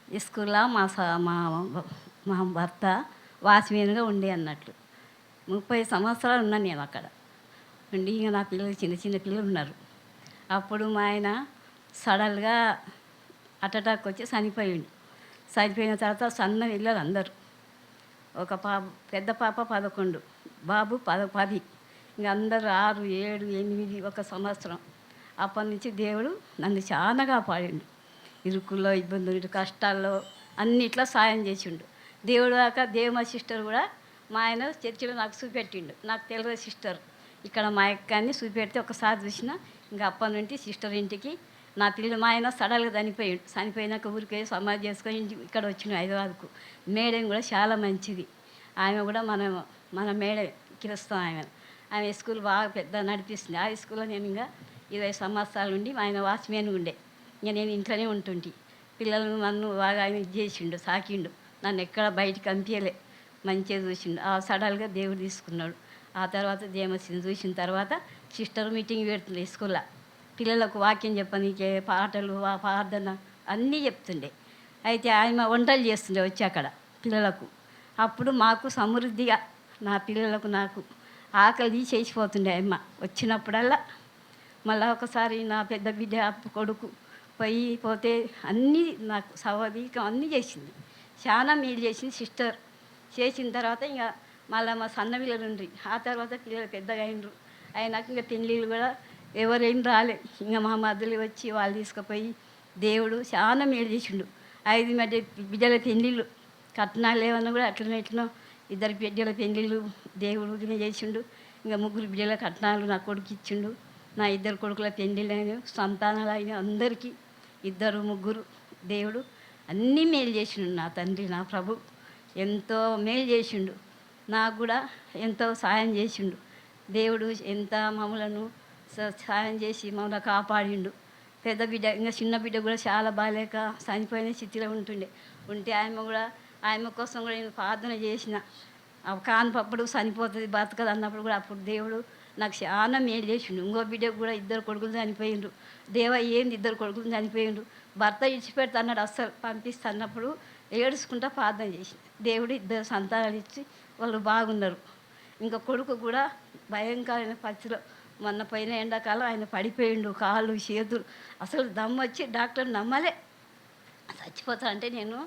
ఈ స్కూల్లో మా భర్త వాచ్మెన్గా ఉండే అన్నట్లు 30 సంవత్సరాలు ఉన్నాను నేను అక్కడ ఉండి. ఇక నా పిల్లలు చిన్న చిన్న పిల్లలు ఉన్నారు. అప్పుడు మా ఆయన సడన్గా అటాక్ వచ్చి చనిపోయిండు. చనిపోయిన తర్వాత సన్న పిల్లలు అందరూ. ఒక పెద్ద పాప 11, బాబు 10. ఇంక అందరూ 6, 7, 8, ఒక సంవత్సరం. అప్పటి నుంచి దేవుడు నన్ను చాలా కాపాడిండు. ఇరుకుల్లో, ఇబ్బందులు, కష్టాల్లో అన్నిట్లో సాయం చేసిండు దేవుడు. కాక దేవమ సిస్టర్ కూడా మా ఆయన చర్చిలో నాకు చూపెట్టిండు. నాకు తెలియదు సిస్టర్ ఇక్కడ మా అక్కని చూపెడితే ఒకసారి చూసిన. ఇంకా అప్పటి నుండి సిస్టర్ ఇంటికి నా పిల్లలు మా ఆయన సడన్గా చనిపోయినాక ఊరికే సమాధి చేసుకొని ఇక్కడ వచ్చిన హైదరాబాద్కు. మేడం కూడా చాలా మంచిది. ఆమె కూడా మన మేడం కిరుస్తాం. ఆమె స్కూల్ బాగా పెద్ద నడిపిస్తుంది. ఆ స్కూల్లో నేను ఇంకా 20 సంవత్సరాల నుండి ఆయన వాచ్మెన్ ఉండే. ఇంకా నేను ఇంట్లోనే ఉంటుంటి. పిల్లలను నన్ను బాగా ఆయన చేసిండు, సాకిండు. నన్ను ఎక్కడ బయటికి పంపించలే, మంచిగా చూసిండు. ఆ సడన్గా దేవుడు తీసుకున్నాడు. ఆ తర్వాత దేమసిని చూసిన తర్వాత సిస్టర్ మీటింగ్ పెడుతుంది స్కూల్లో. పిల్లలకు వాక్యం చెప్పనీకే పాటలు, ప్రార్థన అన్నీ చెప్తుండే. అయితే ఆయన వంటలు చేస్తుండే వచ్చి అక్కడ పిల్లలకు. అప్పుడు మాకు సమృద్ధిగా నా పిల్లలకు నాకు ఆకలి చేసిపోతుండే అమ్మ వచ్చినప్పుడల్లా. మళ్ళీ ఒకసారి నా పెద్ద బిడ్డ కొడుకు పోతే అన్నీ నాకు స్వాభావికం అన్నీ చేసింది. చాలా మేలు చేసింది సిస్టర్. చేసిన తర్వాత ఇంకా మళ్ళీ మా సన్న పిల్లలు ఉండ్రి. ఆ తర్వాత పిల్లలు పెద్దగా అయినరు. అయినాక ఇంకా పెళ్ళిళ్ళు కూడా ఎవరేం రాలే. ఇంకా మా మధ్యలో వచ్చి వాళ్ళు తీసుకుపోయి దేవుడు చాలా మేలు చేసిండు. 5 మధ్య బిడ్డల పెళ్ళిళ్ళు, కట్నాలు ఏమన్నా కూడా అట్లనే ఇట్లనో 2 బిడ్డల పెళ్ళిళ్ళు దేవుడు చేసిండు. ఇంకా 3 బిడ్డల కట్నాలు నా కొడుకు ఇచ్చిండు. నా 2 కొడుకుల పెళ్ళిళ్ళు అయినా, సంతానాలు అయినా, అందరికీ 2, 3 దేవుడు అన్నీ మేలు చేసిండు. నా తండ్రి, నా ప్రభు ఎంతో మేలు చేసిండు. నాకు కూడా ఎంతో సాయం చేసిండు దేవుడు. ఎంత మమ్మలను సాయం చేసి మమ్మల్ని కాపాడిండు. పెద్ద బిడ్డ ఇంకా చిన్న బిడ్డ కూడా చాలా బాగాలేక చనిపోయిన స్థితిలో ఉంటే ఆమె కోసం కూడా నేను ప్రార్థన చేసిన. కానిపప్పుడు చనిపోతుంది బతకదు అన్నప్పుడు కూడా అప్పుడు దేవుడు నాకు చాలా మేలు చేసిండు. ఇంకో బిడ్డకు కూడా 2 కొడుకులు చనిపోయిండ్రు. ఏంది 2 కొడుకులు చనిపోయిండ్రు, భర్త ఇచ్చిపెడతా అన్నాడు, అస్సలు పంపిస్తా అన్నప్పుడు ఏడుచుకుంటా ప్రార్థన చేసి దేవుడు 2 సంతానాలు ఇచ్చి వాళ్ళు బాగున్నారు. ఇంకా కొడుకు కూడా భయంకరమైన పరిస్థితిలో మొన్న పోయిన ఎండాకాలం ఆయన పడిపోయిండు. కాళ్ళు చేతులు అసలు దమ్మొచ్చి డాక్టర్ నమ్మలే చచ్చిపోతానంటే నేను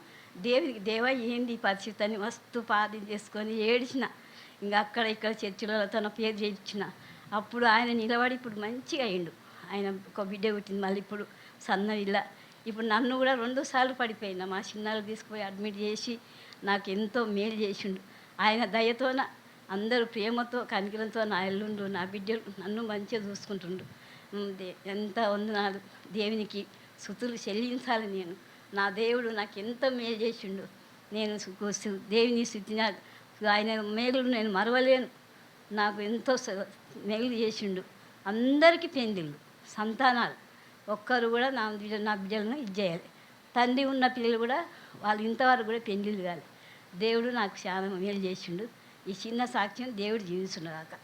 దేవా ఏంది ఈ పరిస్థితి అని మస్తు ప్రార్థన చేసుకొని ఏడిచిన. ఇంకా అక్కడ ఇక్కడ చర్చిలో తన పేరు చేయించిన. అప్పుడు ఆయన నిలబడి ఇప్పుడు మంచిగా అయ్యిండు. ఆయన ఒక బిడ్డ పుట్టింది మళ్ళీ ఇప్పుడు సన్నవిల్ల. ఇప్పుడు నన్ను కూడా 2 సార్లు పడిపోయినా మా చిన్నాళ్ళు తీసుకుపోయి అడ్మిట్ చేసి నాకు ఎంతో మేలు చేసిండు. ఆయన దయతోన అందరూ ప్రేమతో కనికరంతో నా ఎల్లుండు నా బిడ్డలు నన్ను మంచిగా చూసుకుంటుండు. ఎంత వందనాలు దేవునికి స్తుతులు చెల్లించాలి. నేను నా దేవుడు నాకు ఎంత మేలు చేసిండు. నేను దేవుని స్థుతిన ఆయన మేలు నేను మరవలేను. నాకు ఎంతో మేలు చేసిండు. అందరికీ పెళ్ళిళ్ళు, సంతానాలు, ఒక్కరు కూడా నా బిడ్డలను చేయాలి. తండ్రి ఉన్న పిల్లలు కూడా వాళ్ళు ఇంతవరకు కూడా పెళ్ళిళ్ళు కాదు. దేవుడు నాకు చాలా మేలు చేసిండు. ఈ చిన్న సాక్ష్యం దేవుడు జీవిస్తున్నాడు.